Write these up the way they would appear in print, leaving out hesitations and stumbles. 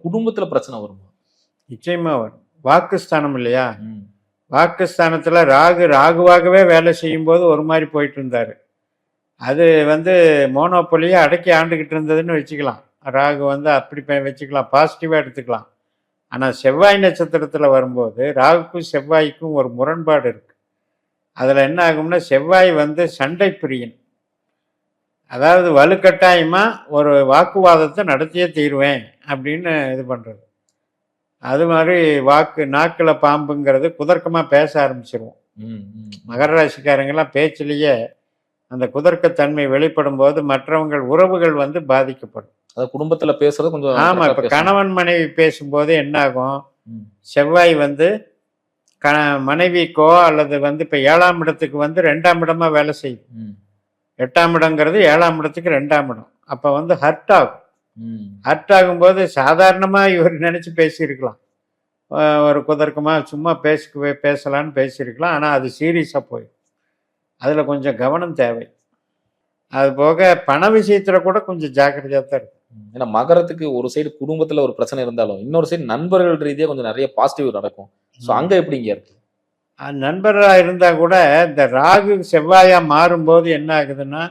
குடும்பத்துல பிரச்சனை வருமா? நிச்சயமா வரும். வாக்குஸ்தானம் இல்லையா? ம். வாக்குஸ்தானத்துல ராகுவாகவே வேலை செய்யும்போது ஒரு மாதிரி போயிட்டு இருந்தாரு. அது மோனோபொலியை அடக்கி ஆண்டுகிட்டு இருந்ததுன்னு வச்சுக்கலாம். ராகு அப்படி வச்சுக்கலாம், பாசிட்டிவா எடுத்துக்கலாம். ஆனா செவ்வாய் நட்சத்திரத்துல வரும்போது ராகுக்கும் செவ்வாய்க்கும் ஒரு முரண்பாடு இருக்கு. அதுல என்ன ஆகும்னா, செவ்வாய் சண்டை பிரியன். அதாவது வலுக்கட்டாயமா ஒரு வாக்குவாதத்தை நடத்தியே தீருவேன் அப்படின்னு இது பண்றது. அது மாதிரி நாக்குல பாம்புங்கிறது குதர்க்கமா பேச ஆரம்பிச்சிருவோம். ம், ம். மகர ராசிக்காரங்கெல்லாம் பேச்சிலேயே அந்த குதர்க்கத்தன்மை வெளிப்படும் போது மற்றவங்கள் உறவுகள் பாதிக்கப்படும். அதாவது குடும்பத்துல பேசுறது கொஞ்சம் ஆமா, correct ஆ இப்ப பேசணும். கணவன் மனைவி பேசும்போது என்ன ஆகும்? ம், செவ்வாய் க மனைவிக்கோ அல்லது இப்ப 7ஆம் இடத்துக்கு 2ஆம் இடமா வேலை செய்யுது. ம், 8ஆம் இடங்கிறது 7ஆம் இடத்துக்கு 2ஆம் இடம். அப்ப ஹர்ட் ஆகும். ம். ஹர்ட் ஆகும்போது சாதாரணமா இவர் நினைச்சு பேசியிருக்கலாம். ஒரு குதர்க்கமா சும்மா பேசலான்னு பேசியிருக்கலாம். ஆனா அது சீரியஸா போயிடும். அதுல கொஞ்சம் கவனம் தேவை. அது போக பண விஷயத்துல கூட கொஞ்சம் ஜாக்கிரதையா தான் இருக்கும். ஏன்னா மகரத்துக்கு ஒரு சைடு குடும்பத்துல ஒரு பிரச்சனை இருந்தாலும் இன்னொரு சைடு நண்பர்கள் ரீதியா கொஞ்சம் நிறைய பாசிட்டிவ் நடக்கும். சோ அங்க எப்படிங்க இருக்கு? நண்பரா இருந்தா கூட இந்த ராகு செவ்வாயா மாறும்போது என்ன ஆகுதுன்னா,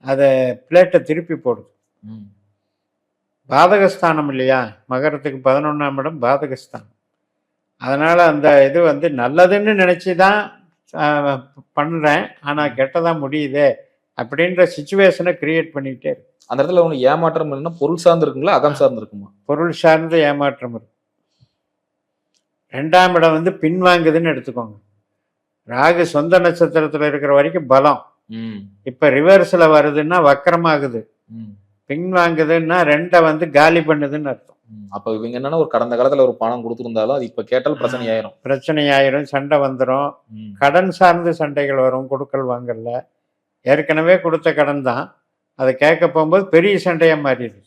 அதை பிளேட்டை திருப்பி போடுது. ம், பாதகஸ்தானம் இல்லையா? மகரத்துக்கு 11ஆம் இடம் பாதகஸ்தானம். அதனால அந்த இது நல்லதுன்னு நினைச்சுதான் பண்றேன், ஆனா கெட்டதா முடியுதே அப்படின்ற சிச்சுவேஷனை கிரியேட் பண்ணிக்கிட்டே இருக்கு. அந்த இடத்துல ஒண்ணு ஏமாற்றம் இல்லைன்னா பொருள் சார்ந்து இருக்குங்களா, அகம் சார்ந்து இருக்குமா? பொருள் சார்ந்த ஏமாற்றம் இருக்கு. 2ஆம் இடம் பின்வாங்குதுன்னு எடுத்துக்கோங்க. ராகு சொந்த நட்சத்திரத்துல இருக்கிற வரைக்கும் பலம். ம், இப்ப ரிவர்ஸ்ல வருதுன்னா வக்கரமாகுது. ம், பின்வாங்குதுன்னா 2 காலி பண்ணுதுன்னு அர்த்தம். ம். அப்ப இவங்க என்னன்னா ஒரு கடந்த காலத்துல ஒரு பணம் கொடுத்திருந்தாலும் அது இப்ப கேட்டாலும் பிரச்சனை ஆயிரும். பிரச்சனை ஆயிரும், சண்டை வந்துடும். ம், கடன் சார்ந்து சண்டைகள் வரும். கொடுக்கல் வாங்கல ஏற்கனவே கொடுத்த கடன் தான், அதை கேட்க போகும்போது பெரிய சண்டையா மாறிடுது.